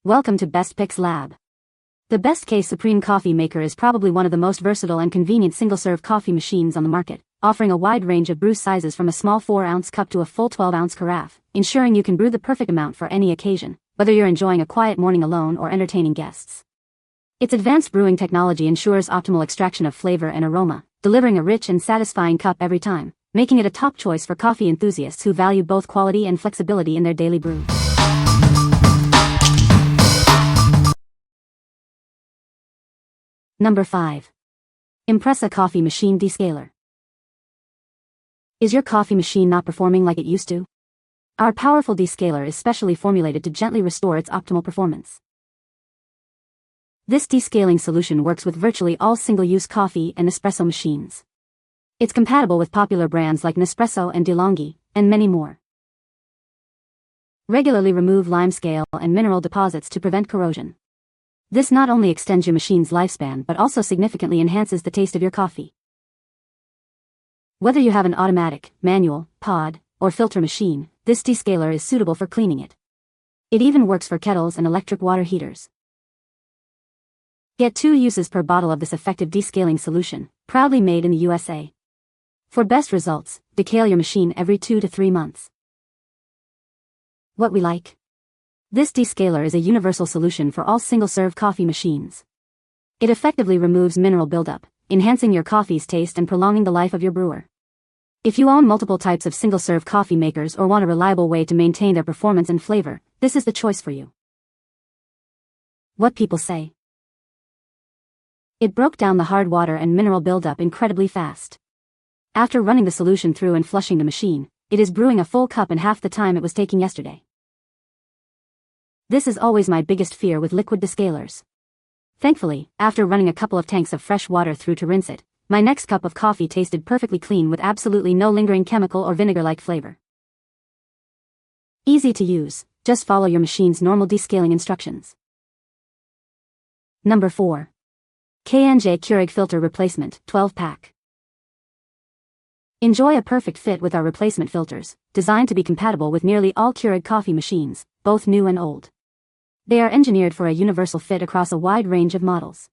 Welcome to Best Picks Lab. The Best Case Supreme Coffee Maker is probably one of the most versatile and convenient single-serve coffee machines on the market, offering a wide range of brew sizes from a small 4-ounce cup to a full 12-ounce carafe, ensuring you can brew the perfect amount for any occasion, whether you're enjoying a quiet morning alone or entertaining guests. Its advanced brewing technology ensures optimal extraction of flavor and aroma, delivering a rich and satisfying cup every time, making it a top choice for coffee enthusiasts who value both quality and flexibility in their daily brew. Number 5. IMPRESA Coffee Machine Descaler. Is your coffee machine not performing like it used to? Our powerful descaler is specially formulated to gently restore its optimal performance. This descaling solution works with virtually all single-use coffee and espresso machines. It's compatible with popular brands like Nespresso and DeLonghi, and many more. Regularly remove limescale and mineral deposits to prevent corrosion. This not only extends your machine's lifespan but also significantly enhances the taste of your coffee. Whether you have an automatic, manual, pod, or filter machine, this descaler is suitable for cleaning it. It even works for kettles and electric water heaters. Get 2 uses per bottle of this effective descaling solution, proudly made in the USA. For best results, decale your machine every 2 to 3 months. What we like? This descaler is a universal solution for all single-serve coffee machines. It effectively removes mineral buildup, enhancing your coffee's taste and prolonging the life of your brewer. If you own multiple types of single-serve coffee makers or want a reliable way to maintain their performance and flavor, this is the choice for you. What people say. It broke down the hard water and mineral buildup incredibly fast. After running the solution through and flushing the machine, it is brewing a full cup in half the time it was taking yesterday. This is always my biggest fear with liquid descalers. Thankfully, after running a couple of tanks of fresh water through to rinse it, my next cup of coffee tasted perfectly clean with absolutely no lingering chemical or vinegar-like flavor. Easy to use, just follow your machine's normal descaling instructions. Number 4. K&J Keurig Filter Replacement 12-pack. Enjoy a perfect fit with our replacement filters, designed to be compatible with nearly all Keurig coffee machines, both new and old. They are engineered for a universal fit across a wide range of models.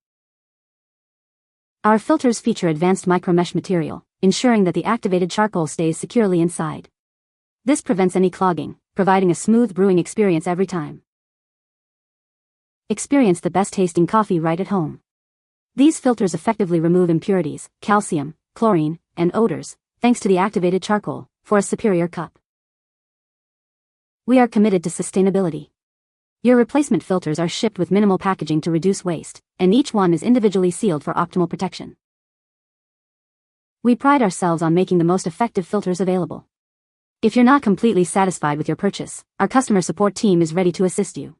Our filters feature advanced micromesh material, ensuring that the activated charcoal stays securely inside. This prevents any clogging, providing a smooth brewing experience every time. Experience the best tasting coffee right at home. These filters effectively remove impurities, calcium, chlorine, and odors, thanks to the activated charcoal, for a superior cup. We are committed to sustainability. Your replacement filters are shipped with minimal packaging to reduce waste, and each one is individually sealed for optimal protection. We pride ourselves on making the most effective filters available. If you're not completely satisfied with your purchase, our customer support team is ready to assist you.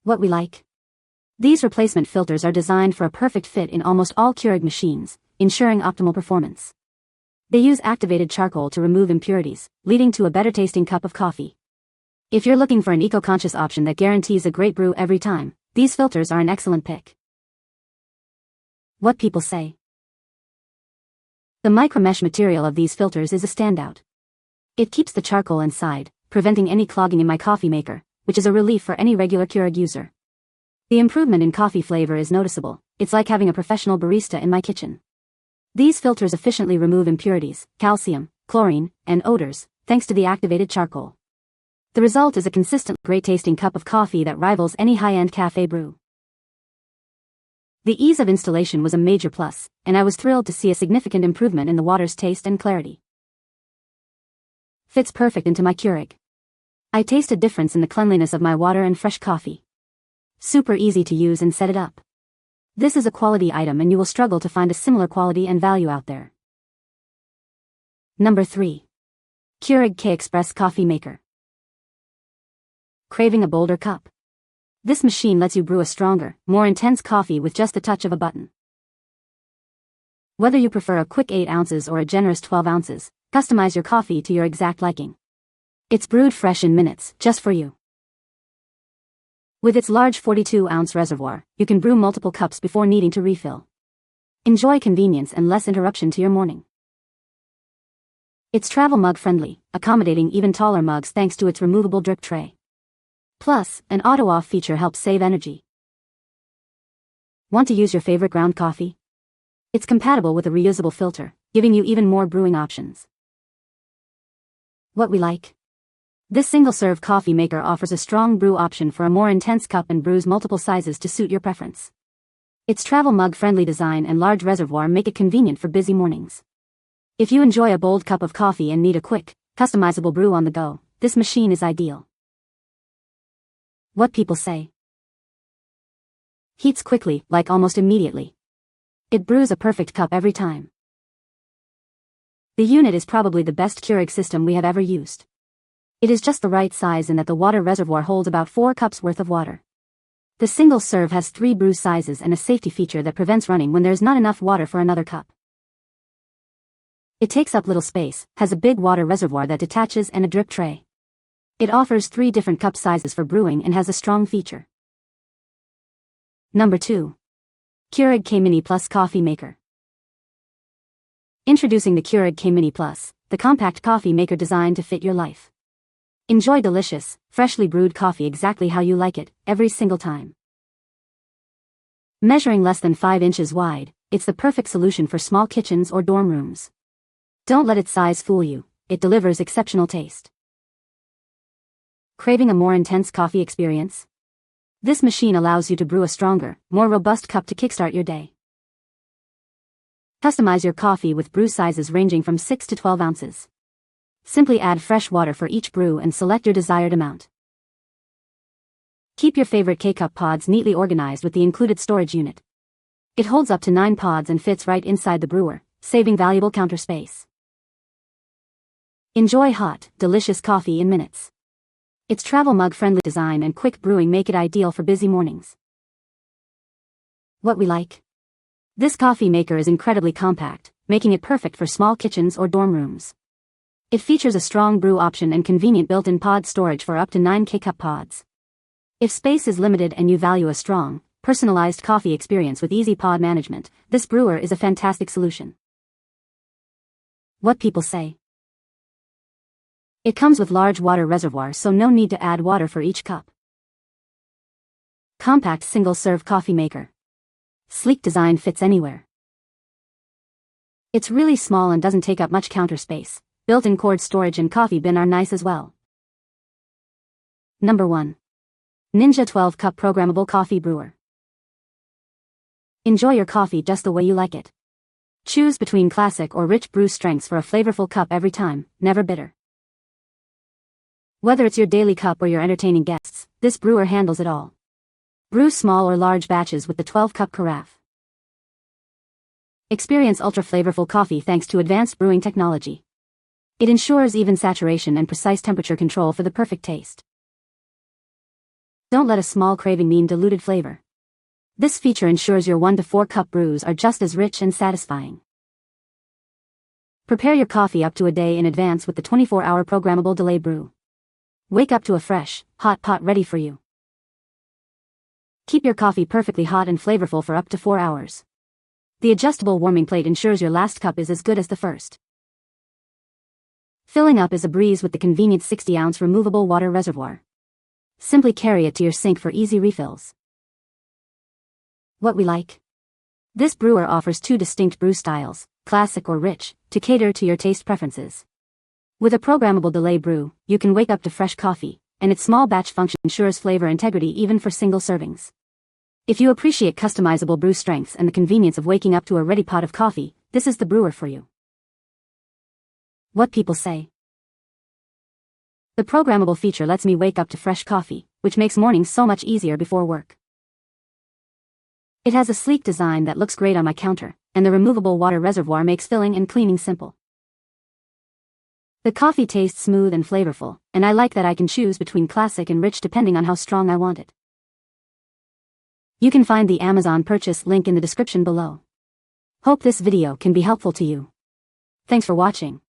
What we like? These replacement filters are designed for a perfect fit in almost all Keurig machines, ensuring optimal performance. They use activated charcoal to remove impurities, leading to a better tasting cup of coffee. If you're looking for an eco-conscious option that guarantees a great brew every time, these filters are an excellent pick. What people say. The micromesh material of these filters is a standout. It keeps the charcoal inside, preventing any clogging in my coffee maker, which is a relief for any regular Keurig user. The improvement in coffee flavor is noticeable. It's like having a professional barista in my kitchen. These filters efficiently remove impurities, calcium, chlorine, and odors, thanks to the activated charcoal. The result is a consistent, great-tasting cup of coffee that rivals any high-end cafe brew. The ease of installation was a major plus, and I was thrilled to see a significant improvement in the water's taste and clarity. Fits perfect into my Keurig. I taste a difference in the cleanliness of my water and fresh coffee. Super easy to use and set it up. This is a quality item and you will struggle to find a similar quality and value out there. Number 3. Keurig K-Express Coffee Maker. Craving a bolder cup? This machine lets you brew a stronger, more intense coffee with just the touch of a button. Whether you prefer a quick 8 ounces or a generous 12 ounces, customize your coffee to your exact liking. It's brewed fresh in minutes, just for you. With its large 42-ounce reservoir, you can brew multiple cups before needing to refill. Enjoy convenience and less interruption to your morning. It's travel mug friendly, accommodating even taller mugs thanks to its removable drip tray. Plus, an auto-off feature helps save energy. Want to use your favorite ground coffee? It's compatible with a reusable filter, giving you even more brewing options. What we like? This single-serve coffee maker offers a strong brew option for a more intense cup and brews multiple sizes to suit your preference. Its travel mug-friendly design and large reservoir make it convenient for busy mornings. If you enjoy a bold cup of coffee and need a quick, customizable brew on the go, this machine is ideal. What people say? Heats quickly, like almost immediately. It brews a perfect cup every time. The unit is probably the best Keurig system we have ever used. It is just the right size in that the water reservoir holds about 4 cups worth of water. The single serve has 3 brew sizes and a safety feature that prevents running when there's not enough water for another cup. It takes up little space, has a big water reservoir that detaches and a drip tray. It offers 3 different cup sizes for brewing and has a strong feature. Number 2. Keurig K-Mini Plus Coffee Maker. Introducing the Keurig K-Mini Plus, the compact coffee maker designed to fit your life. Enjoy delicious, freshly brewed coffee exactly how you like it, every single time. Measuring less than 5 inches wide, it's the perfect solution for small kitchens or dorm rooms. Don't let its size fool you, it delivers exceptional taste. Craving a more intense coffee experience? This machine allows you to brew a stronger, more robust cup to kickstart your day. Customize your coffee with brew sizes ranging from 6 to 12 ounces. Simply add fresh water for each brew and select your desired amount. Keep your favorite K-cup pods neatly organized with the included storage unit. It holds up to 9 pods and fits right inside the brewer, saving valuable counter space. Enjoy hot, delicious coffee in minutes. Its travel mug-friendly design and quick brewing make it ideal for busy mornings. What we like? This coffee maker is incredibly compact, making it perfect for small kitchens or dorm rooms. It features a strong brew option and convenient built-in pod storage for up to 9 K-cup pods. If space is limited and you value a strong, personalized coffee experience with easy pod management, this brewer is a fantastic solution. What people say? It comes with large water reservoirs, so no need to add water for each cup. Compact single-serve coffee maker. Sleek design fits anywhere. It's really small and doesn't take up much counter space. Built-in cord storage and coffee bin are nice as well. Number 1. Ninja 12-Cup Programmable Coffee Brewer. Enjoy your coffee just the way you like it. Choose between classic or rich brew strengths for a flavorful cup every time, never bitter. Whether it's your daily cup or you're entertaining guests, this brewer handles it all. Brew small or large batches with the 12-cup carafe. Experience ultra-flavorful coffee thanks to advanced brewing technology. It ensures even saturation and precise temperature control for the perfect taste. Don't let a small craving mean diluted flavor. This feature ensures your 1 to 4 cup brews are just as rich and satisfying. Prepare your coffee up to a day in advance with the 24-hour programmable delay brew. Wake up to a fresh, hot pot ready for you. Keep your coffee perfectly hot and flavorful for up to 4 hours. The adjustable warming plate ensures your last cup is as good as the first. Filling up is a breeze with the convenient 60-ounce removable water reservoir. Simply carry it to your sink for easy refills. What we like? This brewer offers 2 distinct brew styles, classic or rich, to cater to your taste preferences. With a programmable delay brew, you can wake up to fresh coffee, and its small batch function ensures flavor integrity even for single servings. If you appreciate customizable brew strengths and the convenience of waking up to a ready pot of coffee, this is the brewer for you. What people say? The programmable feature lets me wake up to fresh coffee, which makes mornings so much easier before work. It has a sleek design that looks great on my counter, and the removable water reservoir makes filling and cleaning simple. The coffee tastes smooth and flavorful, and I like that I can choose between classic and rich depending on how strong I want it. You can find the Amazon purchase link in the description below. Hope this video can be helpful to you. Thanks for watching.